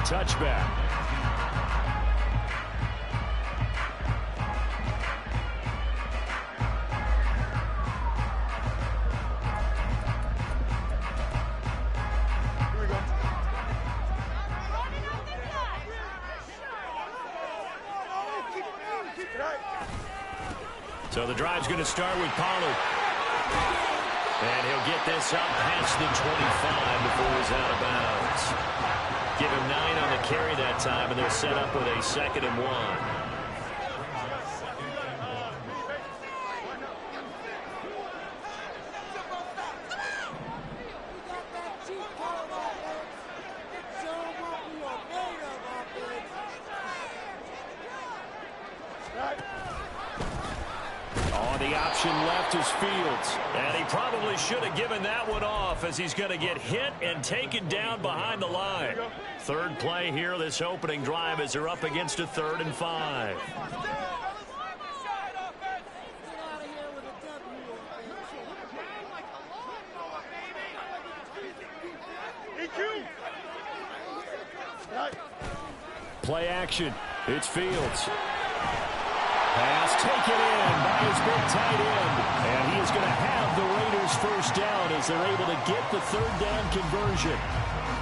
touchback. So the drive's going to start with Pollard. And he'll get this up past the 25 before he's out of bounds. Give him 9 on the carry that time, and they're set up with a 2nd and 1. The option left is Fields. And he probably should have given that one off, as he's going to get hit and taken down behind the line. Third play here, this opening drive, as they're up against a 3rd and 5. Play action. It's Fields. Pass taken in by his big tight end. And he is going to have the Raiders first down as they're able to get the 3rd down conversion.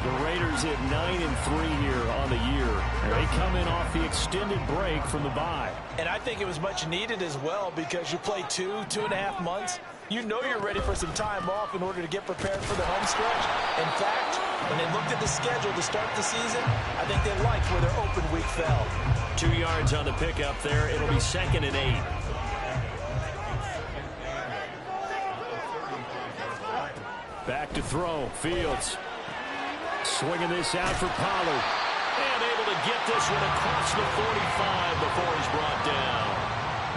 The Raiders at 9-3 here on the year. They come in off the extended break from the bye. And I think it was much needed as well, because you play 2.5 months. You know you're ready for some time off in order to get prepared for the home stretch. In fact, when they looked at the schedule to start the season, I think they liked where their open week fell. 2 yards on the pickup there. It'll be 2nd and 8. Back to throw. Fields swinging this out for Pollard. And able to get this one across the 45 before he's brought down.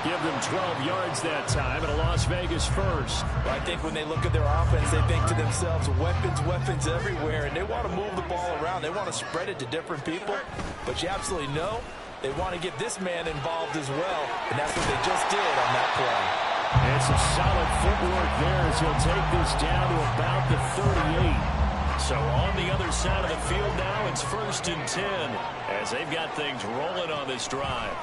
Give them 12 yards that time, and a Las Vegas first. Well, I think when they look at their offense, they think to themselves, weapons everywhere, and they want to move the ball around. They want to spread it to different people, but you absolutely know they want to get this man involved as well, and that's what they just did on that play. And some solid footwork there as he'll take this down to about the 38. So on the other side of the field now, it's 1st and 10 as they've got things rolling on this drive.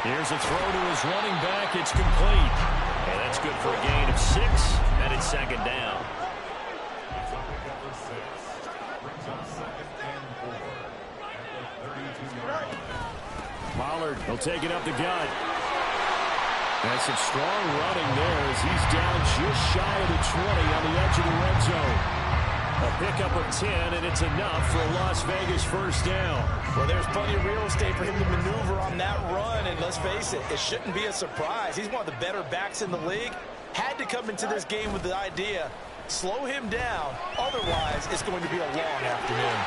Here's a throw to his running back. It's complete. And that's good for a gain of 6, and it's 2nd down. Pollard, he'll take it up the gut. And some strong running there as he's down just shy of the 20 on the edge of the red zone. A pickup of 10, and it's enough for a Las Vegas first down. Well, there's plenty of real estate for him to maneuver on that run, and let's face it, it shouldn't be a surprise. He's one of the better backs in the league. Had to come into this game with the idea, slow him down, otherwise it's going to be a long afternoon.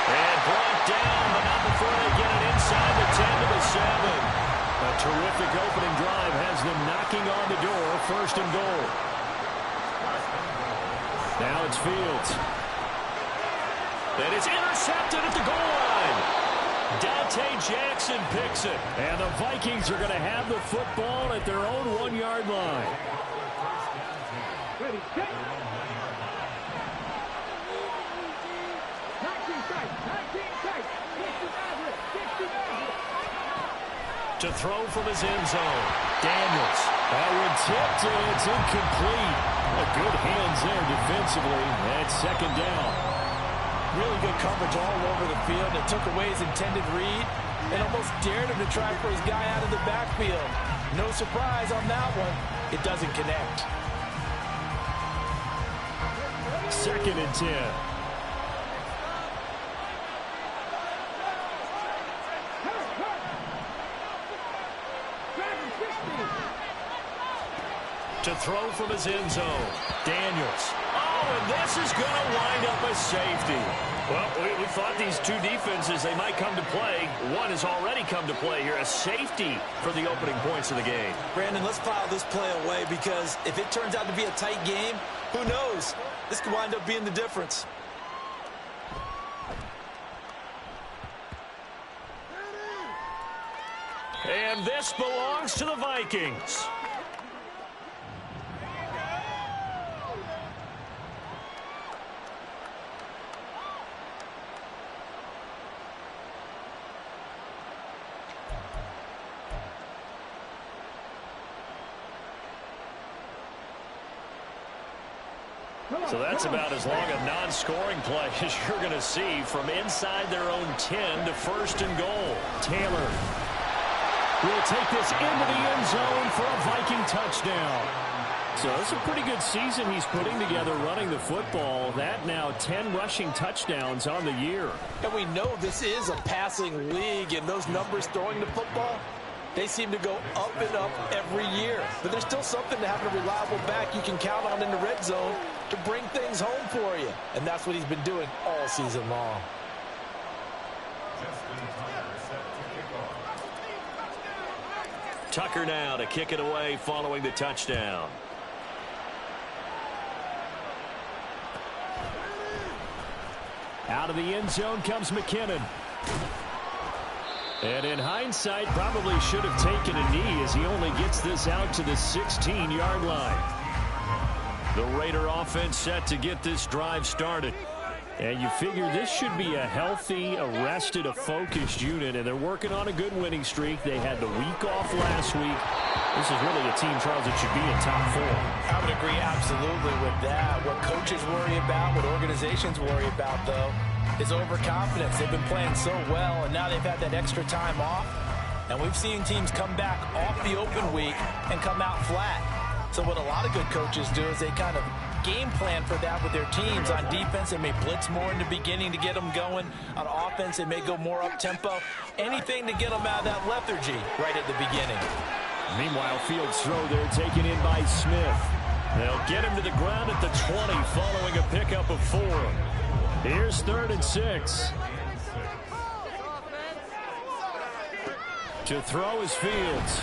And brought down, but not before they get it inside the 10 to the 7. A terrific opening drive has them knocking on the door, 1st and goal. Now it's Fields. And it's intercepted at the goal line. Dante Jackson picks it. And the Vikings are going to have the football at their own 1-yard line. Ready, set. To throw from his end zone. Daniels. That one tipped, and it's incomplete. A good hands there defensively. And 2nd down. Really good coverage all over the field. It took away his intended read and almost dared him to try for his guy out of the backfield. No surprise on that one. It doesn't connect. 2nd and 10. To throw from his end zone. Daniels. Oh, and this is going to wind up a safety. Well, we thought these two defenses, they might come to play. One has already come to play here. A safety for the opening points of the game. Brandon, let's file this play away, because if it turns out to be a tight game, who knows? This could wind up being the difference. And this belongs to the Vikings. So that's about as long a non-scoring play as you're going to see from inside their own 10 to first and goal. Taylor will take this into the end zone for a Viking touchdown. So it's a pretty good season he's putting together running the football. That now 10 rushing touchdowns on the year. And we know this is a passing league, and those numbers throwing the football, they seem to go up and up every year. But there's still something to having a reliable back you can count on in the red zone to bring things home for you. And that's what he's been doing all season long. Tucker now to kick it away following the touchdown. Out of the end zone comes McKinnon. And in hindsight, probably should have taken a knee as he only gets this out to the 16-yard line. The Raider offense set to get this drive started. And you figure this should be a healthy, a focused unit, and they're working on a good winning streak. They had the week off last week. This is really a team, Charles, that should be in top 4. I would agree absolutely with that. What coaches worry about, what organizations worry about, though, is overconfidence. They've been playing so well, and now they've had that extra time off. And we've seen teams come back off the open week and come out flat. So what a lot of good coaches do is they kind of game plan for that with their teams. On defense, they may blitz more in the beginning to get them going. On offense, they may go more up-tempo. Anything to get them out of that lethargy right at the beginning. Meanwhile, Fields' throw there taken in by Smith. They'll get him to the ground at the 20 following a pickup of 4. Here's 3rd and 6. To throw is Fields.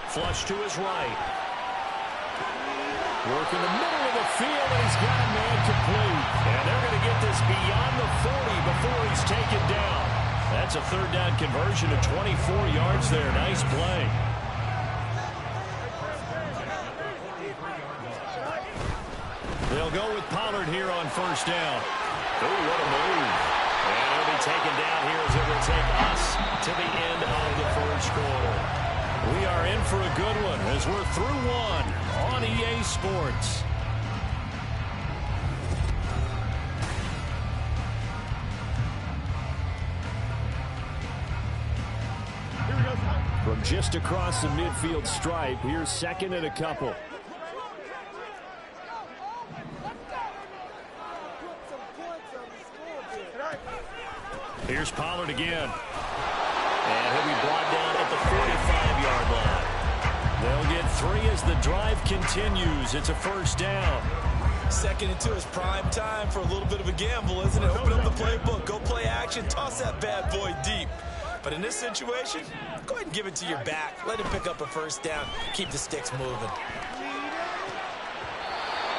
Flush to his right. Work in the middle of the field, and he's got a man complete. And they're going to get this beyond the 40 before he's taken down. That's a 3rd down conversion of 24 yards there. Nice play. They'll go with Pollard here on 1st down. Oh, what a move. And he'll be taken down here as it will take us to the end of the 1st quarter. We are in for a good one as we're through 1 on EA Sports. From just across the midfield stripe, here's 2nd and a couple. Here's Pollard again. And he'll be brought down at the 45-yard line. They'll get 3 as the drive continues. It's a 1st down. 2nd into his prime time for a little bit of a gamble, isn't it? Open up the playbook, go play action, toss that bad boy deep. But in this situation, go ahead and give it to your back. Let him pick up a 1st down. Keep the sticks moving.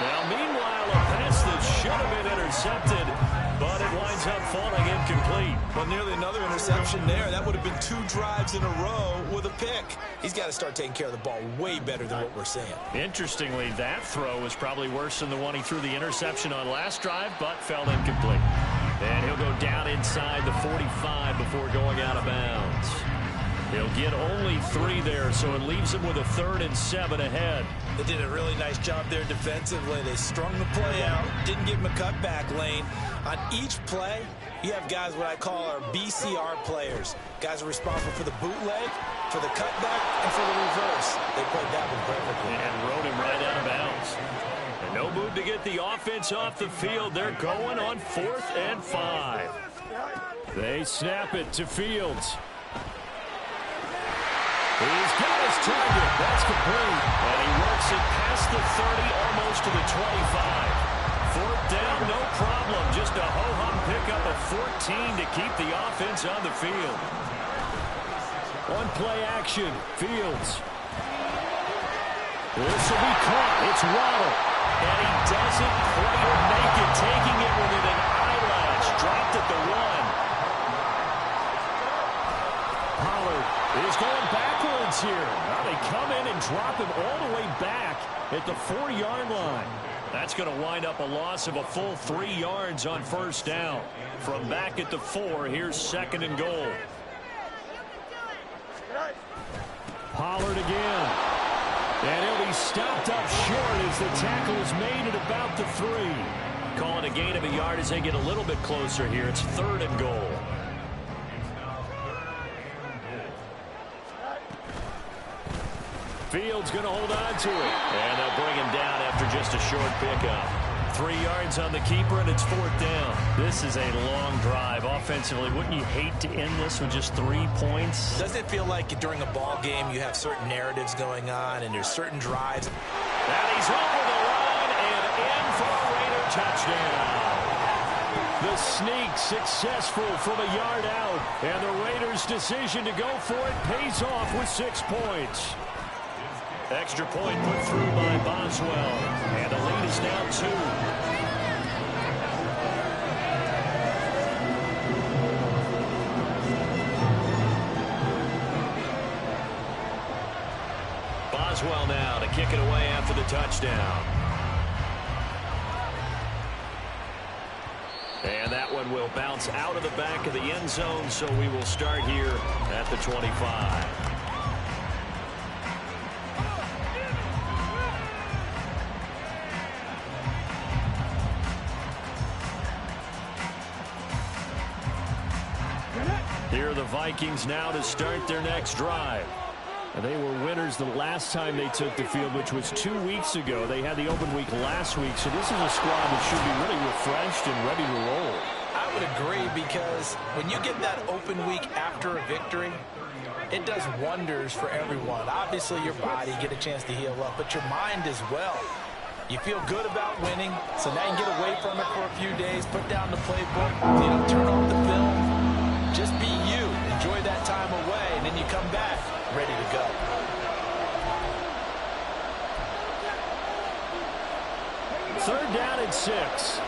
Now, meanwhile, a pass that should have been intercepted, but it winds up falling incomplete. Well, nearly another interception there. That would have been 2 drives in a row with a pick. He's got to start taking care of the ball way better than what we're seeing. Interestingly, that throw was probably worse than the one he threw the interception on last drive, but fell incomplete. And he'll go down inside the 45 before going out of bounds. He'll get only 3 there, so it leaves him with a 3rd and 7 ahead. They did a really nice job there defensively. They strung the play out, didn't give him a cutback lane. On each play, you have guys what I call our BCR players. Guys are responsible for the bootleg, for the cutback, and for the reverse. They played that one perfectly. And rode him right out of bounds. And no move to get the offense off the field. They're going on 4th and 5. They snap it to Fields. He's got his target. That's complete. And he works it past the 30, almost to the 25. 4th down, no problem. Just a ho-hum pickup of 14 to keep the offense on the field. On play action, Fields. This will be caught. It's Waddle. And he doesn't quite make it, taking it within an eyelash. Dropped at the 1. Pollard is going backwards here. Now they come in and drop him all the way back at the 4-yard line. That's going to wind up a loss of a full 3 yards on 1st down. From back at the 4, here's 2nd and goal. Pollard again. And he'll be He's stopped up short as the tackle is made at about the 3. Calling a gain of a yard as they get a little bit closer here. It's 3rd and goal. Fields going to hold on to it. And they'll bring him down after just a short pickup. 3 yards on the keeper, and it's 4th down. This is a long drive offensively. Wouldn't you hate to end this with just 3 points? Doesn't it feel like during a ball game you have certain narratives going on and there's certain drives? And he's over the line and in for a Raider touchdown. The sneak successful from a yard out. And the Raiders' decision to go for it pays off with 6 points. Extra point put through by Boswell. And the lead is now 2. Boswell now to kick it away after the touchdown. And that one will bounce out of the back of the end zone, so we will start here at the 25. Here are the Vikings now to start their next drive. They were winners the last time they took the field, which was 2 weeks ago. They had the open week last week, so this is a squad that should be really refreshed and ready to roll. I would agree, because when you get that open week after a victory, it does wonders for everyone. Obviously, your body, get a chance to heal up, but your mind as well. You feel good about winning, so now you can get away from it for a few days, put down the playbook, turn off the film. Just be you. Enjoy that time away, and then you come back ready to go. Third down and 6.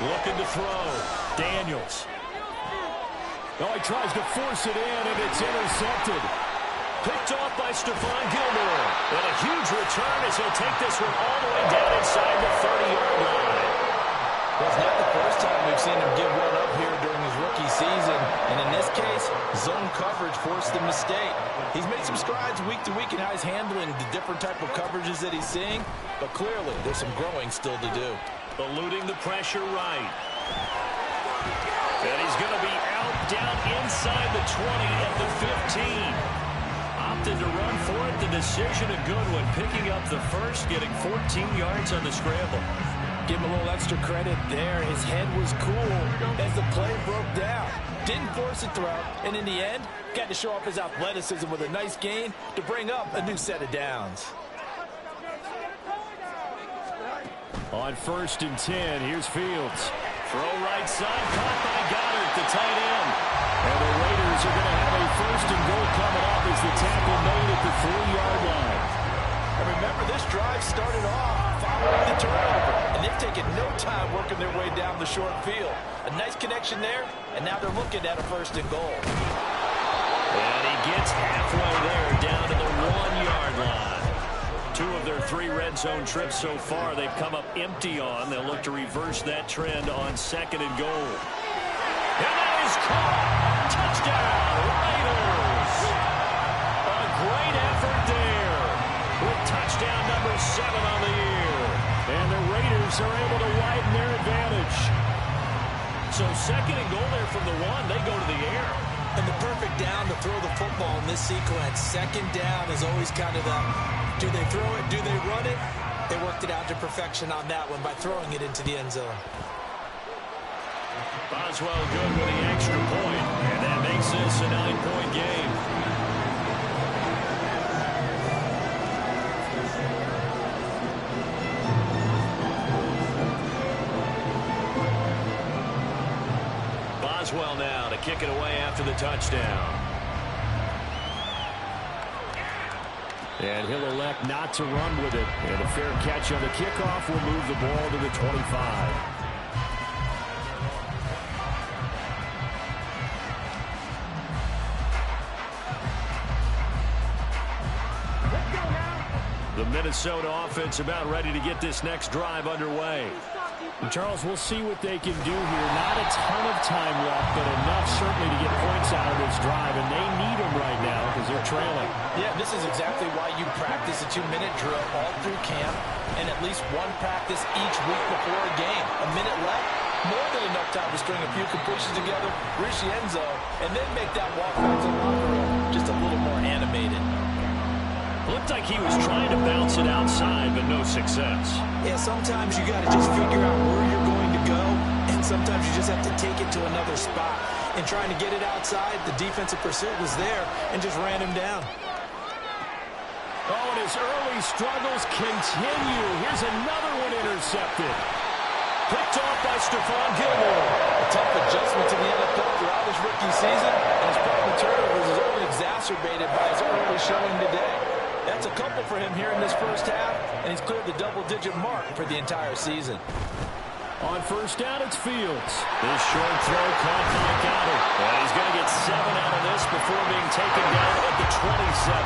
Looking to throw. Daniels. Oh, he tries to force it in, and it's intercepted. Picked off by Stephon Gilmore. And a huge return as he'll take this one all the way down inside the 30-yard line. Well, it's not the first time we've seen him give one up here during his rookie season. And in this case, zone coverage forced the mistake. He's made some strides week to week in how he's handling the different type of coverages that he's seeing. But clearly, there's some growing still to do. Eluding the pressure right. And he's going to be out down inside the 20 at the 15. Opted to run for it. The decision a good one. Picking up the first, getting 14 yards on the scramble. Give him a little extra credit there. His head was cool as the play broke down. Didn't force a throw, and in the end, got to show off his athleticism with a nice gain to bring up a new set of downs. On 1st and 10, here's Fields. Throw right side, caught by Goddard, the tight end. And the Raiders are going to have a 1st and goal coming up as the tackle made at the 3-yard line. And remember, this drive started off following the turnover, and they've taken no time working their way down the short field. A nice connection there, and now they're looking at a 1st and goal. And he gets halfway there, down to the 1-yard line. 2 of their 3 red zone trips so far, they've come up empty on. They'll look to reverse that trend on 2nd and goal. And that is caught. Touchdown, Raiders. A great effort there with touchdown number 7 on the year. And the Raiders are able to widen their advantage. So 2nd and goal there from the 1. They go to the air. And the perfect down to throw the football in this sequence. 2nd down is always kind of the, do they throw it, do they run it? They worked it out to perfection on that one by throwing it into the end zone. Boswell good with the extra point, and that makes this a 9-point game. Boswell now to kick it away after the touchdown. And he'll elect not to run with it. And a fair catch on the kickoff will move the ball to the 25. The Minnesota offense about ready to get this next drive underway. And Charles, we'll see what they can do here. Not a ton of time left, but enough certainly to get points out of this drive, and they need them right now because they're trailing. Yeah, this is exactly why you practice a 2-minute drill all through camp and at least one practice each week before a game. A minute left, more than enough time to string a few completions together, reach the end zone, and then make that walk back to the locker room just a little more animated. Looked like he was trying to bounce it outside, but no success. Yeah, sometimes you got to just figure out where you're going to go, and sometimes you just have to take it to another spot. And trying to get it outside, the defensive pursuit was there and just ran him down. Oh, and his early struggles continue. Here's another one intercepted. Picked off by Stephon Gilmore. A tough adjustment to the NFL throughout his rookie season, and his problem turnovers is only exacerbated by his early showing today. That's a couple for him here in this first half, and he's cleared the double-digit mark for the entire season. On first down, it's Fields. This short throw caught by Goddard. And he's going to get 7 out of this before being taken down at the 27.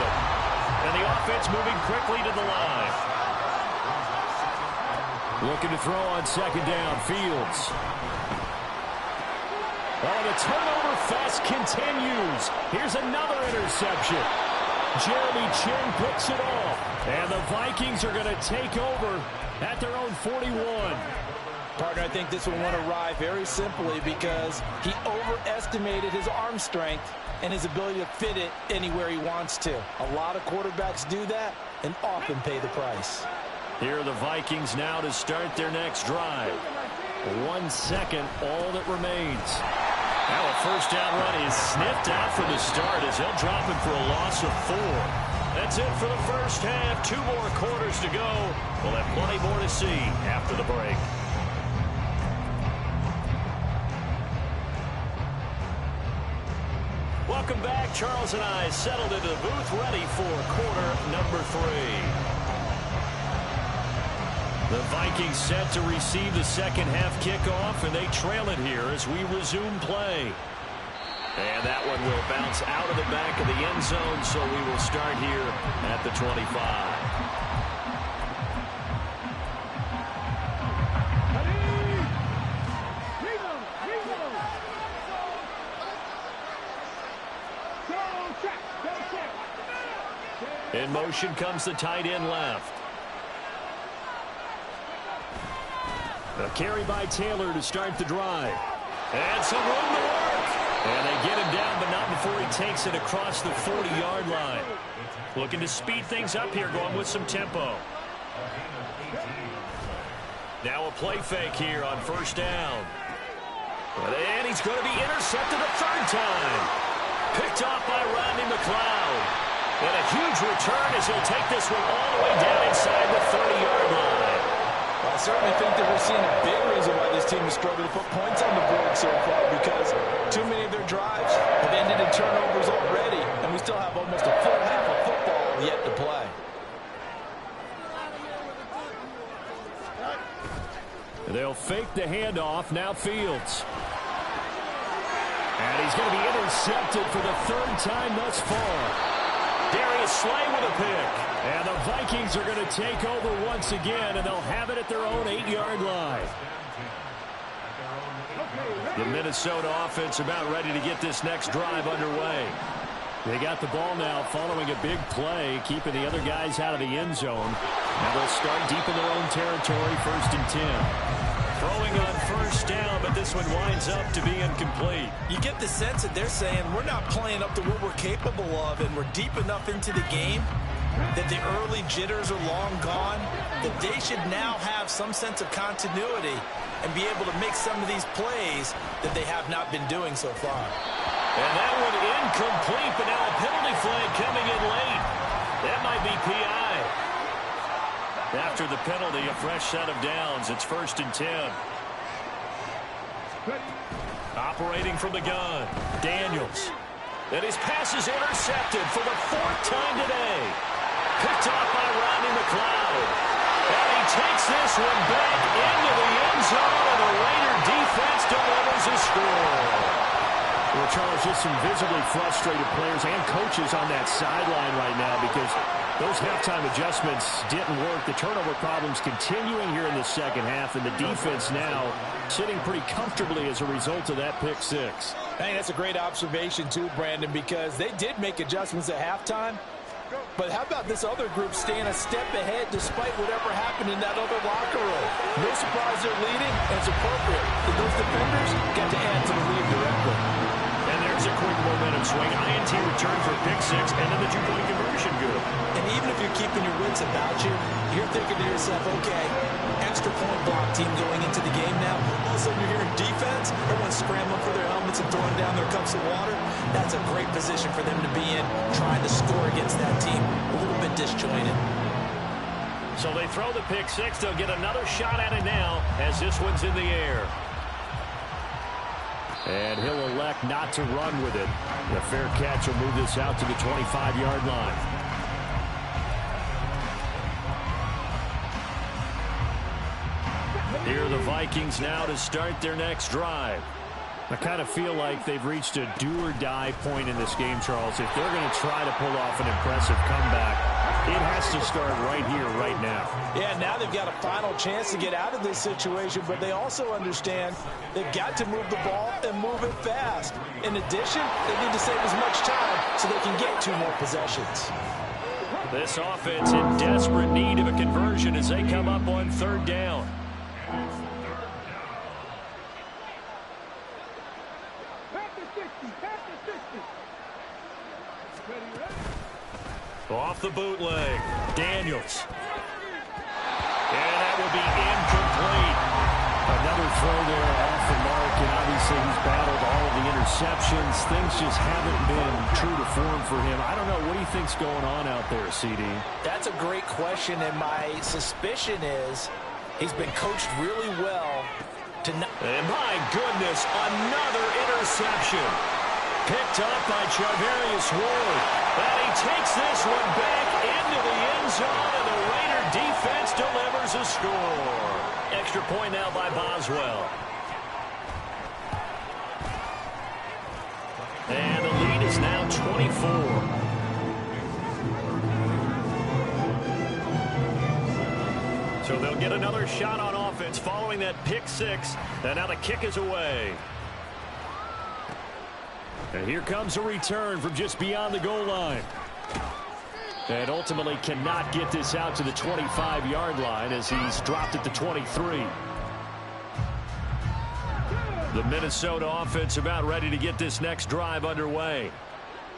And the offense moving quickly to the line. Looking to throw on second down, Fields. Oh, the turnover fest continues. Here's another interception. Jeremy Chin picks it off. And the Vikings are going to take over at their own 41. Partner, I think this one went awry very simply because he overestimated his arm strength and his ability to fit it anywhere he wants to. A lot of quarterbacks do that and often pay the price. Here are the Vikings now to start their next drive. 1 second, all that remains. Now a first down run is sniffed out from the start as they'll drop him for a loss of 4. That's it for the first half. 2 more quarters to go. We'll have plenty more to see after the break. Welcome back. Charles and I settled into the booth, ready for quarter number 3. The Vikings set to receive the second half kickoff, and they trail it here as we resume play. And that one will bounce out of the back of the end zone, so we will start here at the 25. In motion comes the tight end left. A carry by Taylor to start the drive. And some room to work. And they get him down, but not before he takes it across the 40-yard line. Looking to speed things up here, going with some tempo. Now a play fake here on first down. And he's going to be intercepted a third time. Picked off by Rodney McLeod. And a huge return as he'll take this one all the way down inside the 30-yard line. Well, I certainly think that we're seeing a big reason why this team is struggling to put points on the board so far, because too many of their drives have ended in turnovers already, and we still have almost a full half of football yet to play. They'll fake the handoff. Now Fields. And he's going to be intercepted for the 3rd time thus far. Darius Slay with a pick. And the Vikings are going to take over once again, and they'll have it at their own 8-yard line. The Minnesota offense about ready to get this next drive underway. They got the ball now following a big play, keeping the other guys out of the end zone. Now they'll start deep in their own territory, 1st and 10. Throwing on first down, but this one winds up to be incomplete. You get the sense that they're saying we're not playing up to what we're capable of, and we're deep enough into the game that the early jitters are long gone, that they should now have some sense of continuity and be able to make some of these plays that they have not been doing so far. And that one incomplete, but now a penalty flag coming in late. That might be PI. After the penalty, a fresh set of downs. It's 1st and 10. Operating from the gun, Daniels. And his pass is intercepted for the 4th time today. Picked off by Rodney McLeod. And he takes this one back into the end zone, and the Raider defense delivers a score. Well, Charles, just some visibly frustrated players and coaches on that sideline right now because Those halftime adjustments didn't work. The turnover problems continuing here in the second half, and the defense now sitting pretty comfortably as a result of that pick six. I think that's a great observation too, Brandon, because they did make adjustments at halftime. But how about this other group staying a step ahead despite whatever happened in that other locker room? No surprise they're leading, and it's appropriate that those defenders got to add to the lead directly. And there's a quick momentum swing. INT return for pick six, and then the two-point conversion good. And even if you're keeping your wits about you, you're thinking to yourself, okay, extra point block team going into the game now. All of a sudden you're hearing defense, everyone's scrambling for their helmets and throwing down their cups of water. That's a great position for them to be in, trying to score against that team. A little bit disjointed. So they throw the pick six. They'll get another shot at it now as this one's in the air. And he'll elect not to run with it. The fair catch will move this out to the 25-yard line. Here are the Vikings now to start their next drive. I kind of feel like they've reached a do-or-die point in this game, Charles. If they're going to try to pull off an impressive comeback, it has to start right here, right now. Yeah, now they've got a final chance to get out of this situation, but they also understand they've got to move the ball and move it fast. In addition, they need to save as much time so they can get 2 more possessions. This offense in desperate need of a conversion as they come up on 3rd down. Off the bootleg, Daniels. And that will be incomplete. Another throw there off the mark, and obviously he's battled all of the interceptions. Things just haven't been true to form for him. I don't know. What do you think's going on out there, CD? That's a great question, and my suspicion is he's been coached really well to not. And my goodness, another interception. Picked up by Charvarius Ward. And he takes this one back into the end zone, and the Raider defense delivers a score. Extra point now by Boswell. And the lead is now 24. So they'll get another shot on offense following that pick six. And now the kick is away. And here comes a return from just beyond the goal line. And ultimately cannot get this out to the 25-yard line as he's dropped at the 23. The Minnesota offense about ready to get this next drive underway.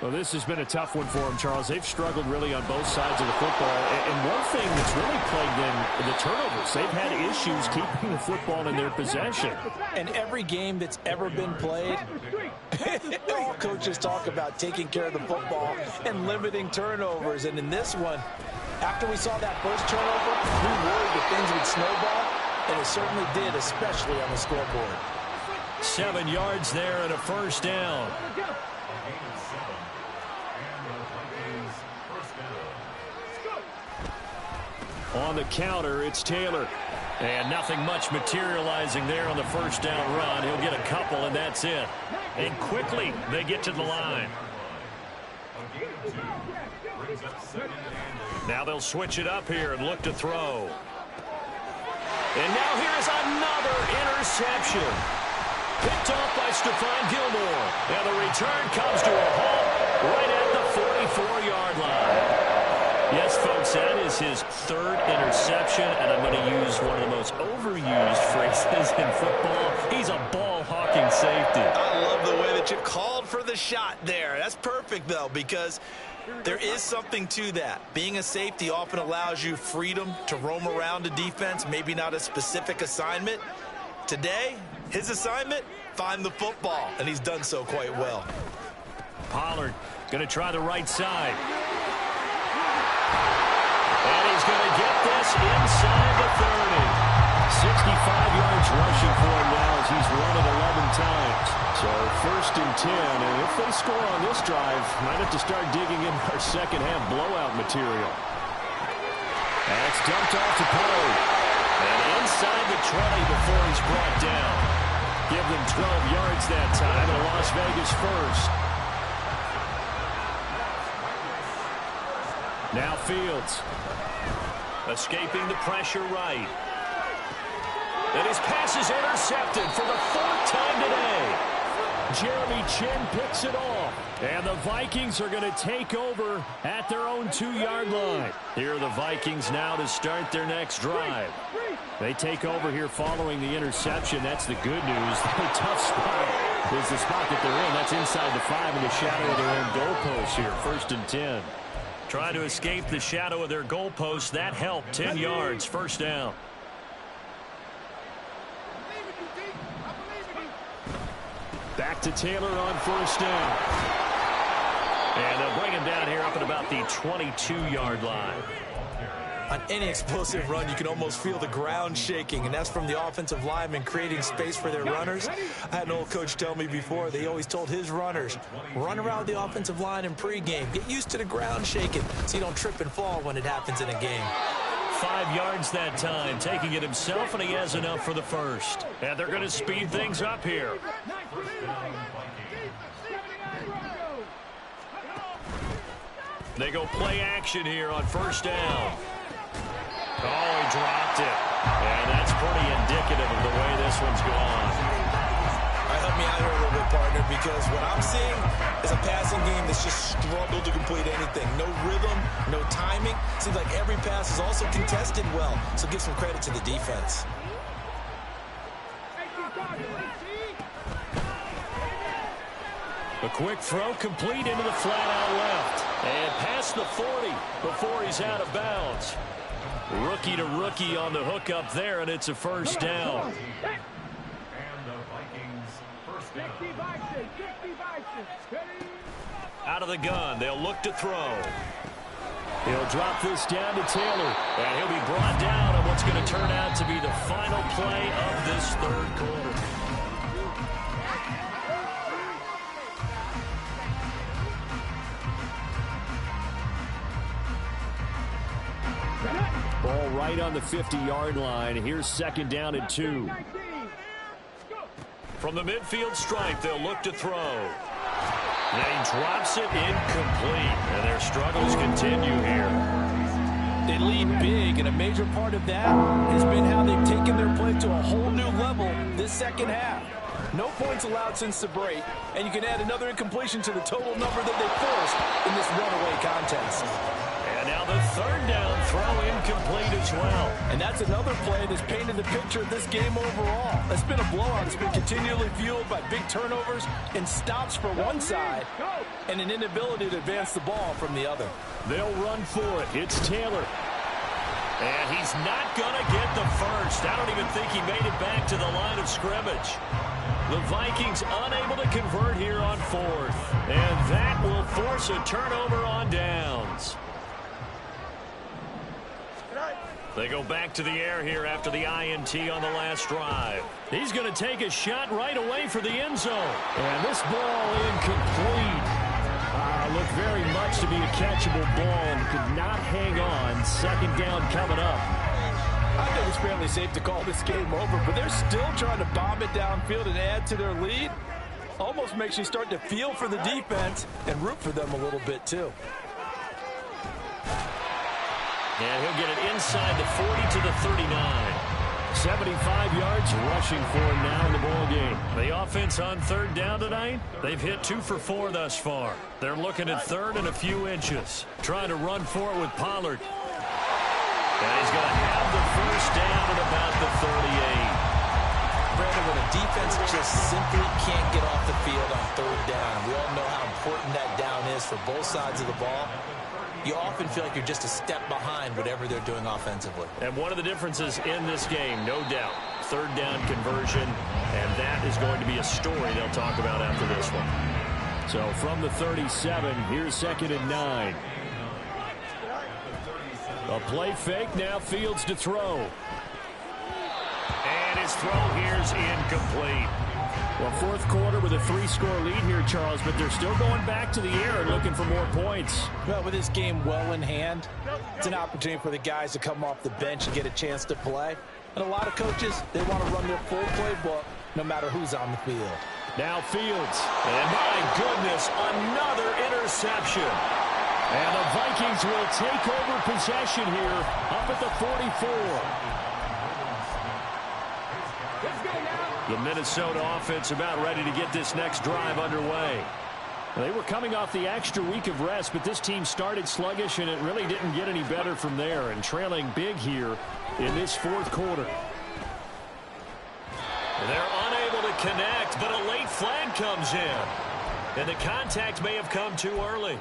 Well, this has been a tough one for them, Charles. They've struggled really on both sides of the football. And one thing that's really plagued them, the turnovers. They've had issues keeping the football in their possession. And every game that's ever been played, all coaches talk about taking care of the football and limiting turnovers. And in this one, after we saw that first turnover, we worried that things would snowball, and it certainly did, especially on the scoreboard. 7 yards there and a first down. On the counter, it's Taylor. And nothing much materializing there on the first down run. He'll get a couple, and that's it. And quickly, they get to the line. Now they'll switch it up here and look to throw. And now here's another interception. Picked off by Stephon Gilmore. And the return comes to a halt right at the 44-yard line. Yes, folks, that is his 3rd interception, and I'm going to use one of the most overused phrases in football. He's a ball-hawking safety. I love the way that you called for the shot there. That's perfect, though, because there is something to that. Being a safety often allows you freedom to roam around a defense, maybe not a specific assignment. Today, his assignment, find the football, and he's done so quite well. Pollard going to try the right side. And he's going to get this inside the 30. 65 yards rushing for him now as he's run it 11 times. So 1st and 10, and if they score on this drive, might have to start digging in our second half blowout material. That's dumped off to Pollard. And inside the 20 before he's brought down. Give them 12 yards that time, and a Las Vegas first. Now Fields. Escaping the pressure right. And his pass is intercepted for the 4th time today. Jeremy Chin picks it off. And the Vikings are going to take over at their own 2-yard line. Here are the Vikings now to start their next drive. They take over here following the interception. That's the good news. The tough spot is the spot that they're in. That's inside the 5 in the shadow of their own goalpost here. 1st and 10. Try to escape the shadow of their goalpost. That helped. 10 yards. 1st down. Back to Taylor on 1st down. And they'll bring him down here up at about the 22-yard line. On any explosive run, you can almost feel the ground shaking, and that's from the offensive linemen creating space for their runners. I had an old coach tell me before, they always told his runners, run around the offensive line in pregame. Get used to the ground shaking so you don't trip and fall when it happens in a game. 5 yards that time, taking it himself, and he has enough for the 1st. And they're going to speed things up here. They go play action here on 1st down. Oh, he dropped it. And that's pretty indicative of the way this one's gone. All right, help me out here a little bit, partner, because what I'm seeing is a passing game that's just struggled to complete anything. No rhythm, no timing. Seems like every pass is also contested well, so give some credit to the defense. A quick throw complete into the flat out left. And past the 40 before he's out of bounds. Rookie to rookie on the hook up there, and it's a 1st down. Out of the gun, they'll look to throw. He'll drop this down to Taylor, and he'll be brought down on what's going to turn out to be the final play of this 3rd quarter. Ball right on the 50-yard line. Here's 2nd down and 2. From the midfield stripe, they'll look to throw. And he drops it incomplete. And their struggles continue here. They lead big, and a major part of that has been how they've taken their play to a whole new level this 2nd half. No points allowed since the break, and you can add another incompletion to the total number that they forced in this runaway contest. And now the 3rd down throw incomplete as well. And that's another play that's painted the picture of this game overall. It's been a blowout. It's been continually fueled by big turnovers and stops for one side and an inability to advance the ball from the other. They'll run for it. It's Taylor. And he's not going to get the 1st. I don't even think he made it back to the line of scrimmage. The Vikings unable to convert here on 4th. And that will force a turnover on downs. They go back to the air here after the INT on the last drive. He's going to take a shot right away for the end zone. And this ball incomplete. Looked very much to be a catchable ball and could not hang on. 2nd down coming up. I think it's fairly safe to call this game over, but they're still trying to bomb it downfield and add to their lead. Almost makes you start to feel for the defense and root for them a little bit too. And he'll get it inside the 40 to the 39. 75 yards rushing for him now in the ball game. The offense on 3rd down tonight, they've hit 2 for 4 thus far. They're looking at 3rd and a few inches. Trying to run for it with Pollard. And he's going to have the 1st down at about the 38. Brandon, when a defense just simply can't get off the field on 3rd down, we all know how important that down is for both sides of the ball. You often feel like you're just a step behind whatever they're doing offensively. And one of the differences in this game, no doubt, 3rd down conversion, and that is going to be a story they'll talk about after this one. So from the 37, here's 2nd and 9. A play fake, now Fields to throw. And his throw here's incomplete. Well, 4th quarter with a 3-score lead here, Charles, but they're still going back to the air and looking for more points. Well, with this game well in hand, it's an opportunity for the guys to come off the bench and get a chance to play. And a lot of coaches, they want to run their full playbook no matter who's on the field. Now Fields, and my goodness, another interception. And the Vikings will take over possession here up at the 44. The Minnesota offense about ready to get this next drive underway. They were coming off the extra week of rest, but this team started sluggish, and it really didn't get any better from there, and trailing big here in this fourth quarter. They're unable to connect, but a late flag comes in. And the contact may have come too early.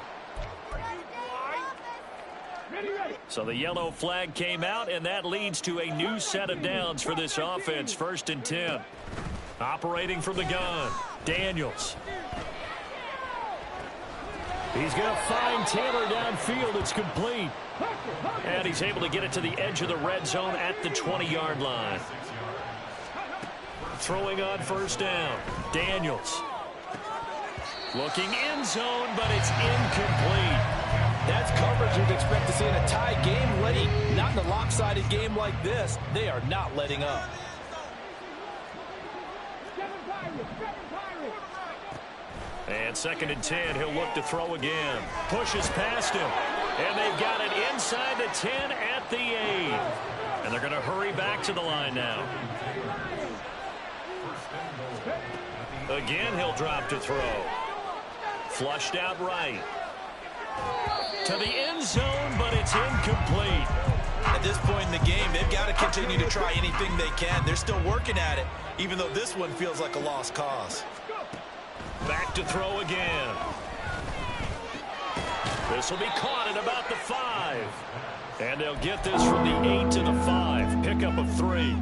So the yellow flag came out, and that leads to a new set of downs for this offense. 1st and 10. Operating from the gun, Daniels. He's going to find Taylor downfield. It's complete. And he's able to get it to the edge of the red zone at the 20-yard line. Throwing on 1st down, Daniels. Looking end zone, but it's incomplete. That's coverage you'd expect to see in a tie game late. Not in a lopsided game like this. They are not letting up. And 2nd and 10, he'll look to throw again. Pushes past him. And they've got it inside the 10 at the 8. And they're going to hurry back to the line now. Again, he'll drop to throw. Flushed out right. To the end zone, but it's incomplete. At this point in the game, they've got to continue to try anything they can. They're still working at it, even though this one feels like a lost cause. Back to throw again. This will be caught at about the 5. And they'll get this from the 8 to the 5. Pickup of 3.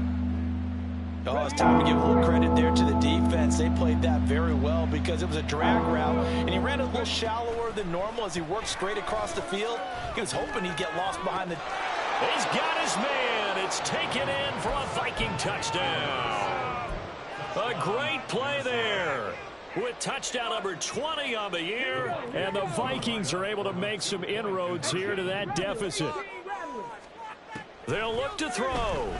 Oh, it's time to give a little credit there to the defense. They played that very well because it was a drag route, and he ran a little shallower than normal as he worked straight across the field. He was hoping he'd get lost behind the... He's got his man. It's taken in for a Viking touchdown. A great play there with touchdown number 20 on the year. And the Vikings are able to make some inroads here to that deficit. They'll look to throw.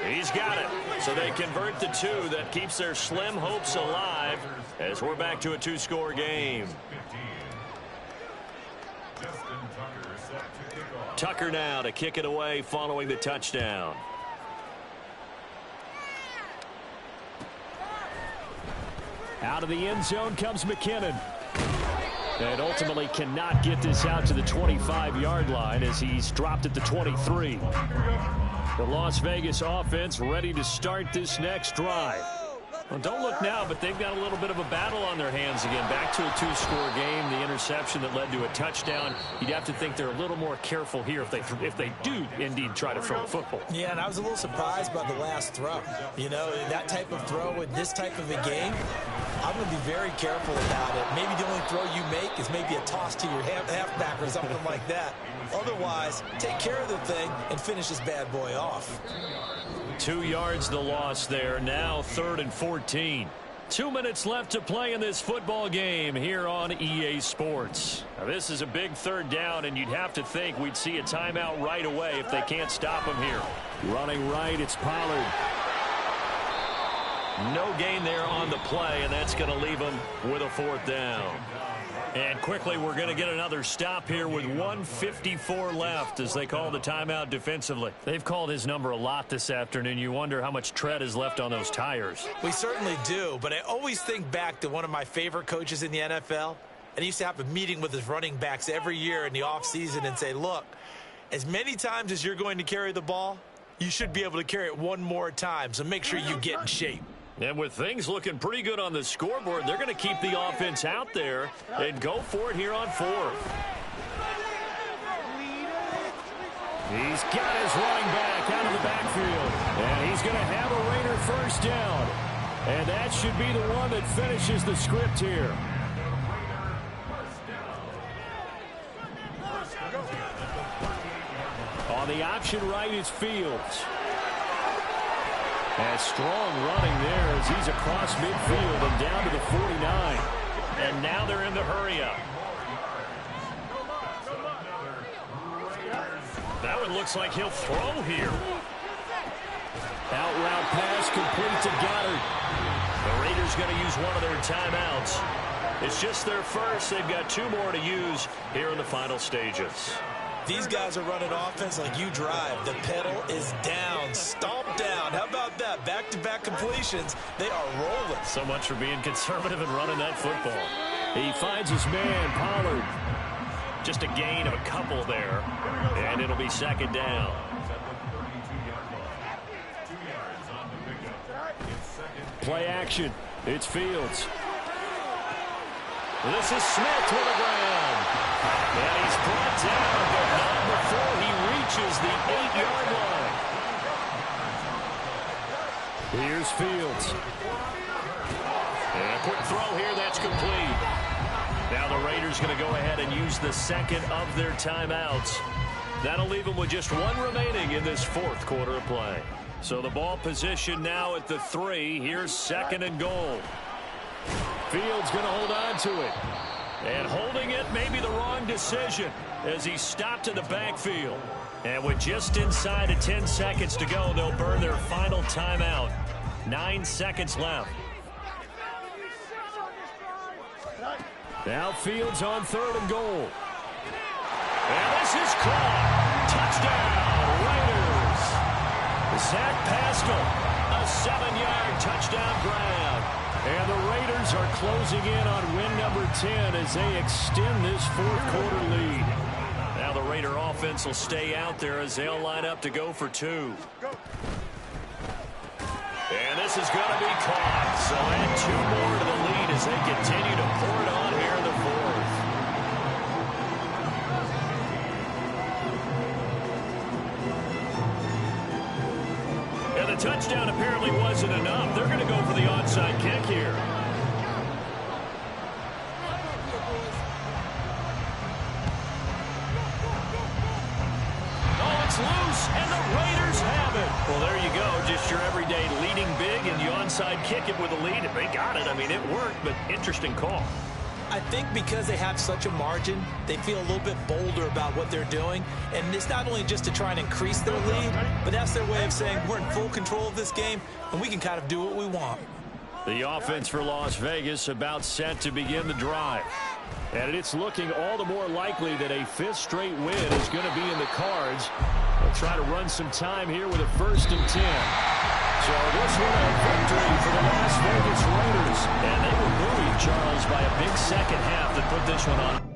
He's got it. So they convert the 2. That keeps their slim hopes alive as we're back to a 2-score game. Tucker now to kick it away following the touchdown. Out of the end zone comes McKinnon. And ultimately cannot get this out to the 25-yard line as he's dropped at the 23. The Las Vegas offense ready to start this next drive. Well, don't look now, but they've got a little bit of a battle on their hands again. Back to a 2-score game. The interception that led to a touchdown. You'd have to think they're a little more careful here if they do indeed try to throw a football. Yeah, and I was a little surprised by the last throw. You know, that type of throw in this type of a game, I'm going to be very careful about it. Maybe the only throw you make is maybe a toss to your halfback or something like that. Otherwise, take care of the thing and finish this bad boy off. 2 yards the loss there. Now 3rd and 14. 2 minutes left to play in this football game here on EA Sports. Now, this is a big 3rd down, and you'd have to think we'd see a timeout right away if they can't stop him here. Running right, it's Pollard. No gain there on the play, and that's going to leave him with a 4th down. And quickly, we're going to get another stop here with 1:54 left as they call the timeout defensively. They've called his number a lot this afternoon. You wonder how much tread is left on those tires. We certainly do, but I always think back to one of my favorite coaches in the NFL, and he used to have a meeting with his running backs every year in the offseason and say, look, as many times as you're going to carry the ball, you should be able to carry it one more time, so make sure you get in shape. And with things looking pretty good on the scoreboard, they're going to keep the offense out there and go for it here on 4th. He's got his running back out of the backfield. And he's going to have a Raider 1st down. And that should be the one that finishes the script here. On the option right is Fields. And strong running there as he's across midfield and down to the 49. And now they're in the hurry-up. That one looks like he'll throw here. Out route pass complete to Goddard. The Raiders going to use one of their timeouts. It's just their first. They've got 2 more to use here in the final stages. These guys are running offense like you drive. The pedal is down, stomp down. How about that? Back-to-back completions. They are rolling. So much for being conservative and running that football. He finds his man, Pollard. Just a gain of a couple there, and it'll be second down. Play action. It's Fields. This is Smith to the ground. And he's brought down, but not before he reaches the 8-yard line. Here's Fields. And a quick throw here, that's complete. Now the Raiders going to go ahead and use the second of their timeouts. That'll leave them with just 1 remaining in this 4th quarter of play. So the ball position now at the 3. Here's second and goal. Fields going to hold on to it. And holding it may be the wrong decision as he stopped in the backfield. And with just inside of 10 seconds to go, they'll burn their final timeout. 9 seconds left. Now Fields on 3rd and goal. And this is caught. Touchdown, Raiders. Zach Pascal, a 7-yard touchdown grab. And the Raiders are closing in on win number 10 as they extend this 4th quarter lead. Now the Raider offense will stay out there as they'll line up to go for 2. And this is going to be caught. So add 2 more to the lead as they continue to pour it on here in the 4th. And the touchdown apparently wasn't enough. They're going to go for the onside kick here. Oh, it's loose, and the Raiders have it. Well, there you go. Just your everyday leading big, and the onside kick it with a lead. They got it. I mean, it worked, but interesting call. I think because they have such a margin, they feel a little bit bolder about what they're doing. And it's not only just to try and increase their lead, but that's their way of saying we're in full control of this game, and we can kind of do what we want. The offense for Las Vegas about set to begin the drive. And it's looking all the more likely that a 5th straight win is going to be in the cards. They'll try to run some time here with a 1st and 10. So this one a victory for the Las Vegas Raiders. And they were buoyed, Charles, by a big second half that put this one on.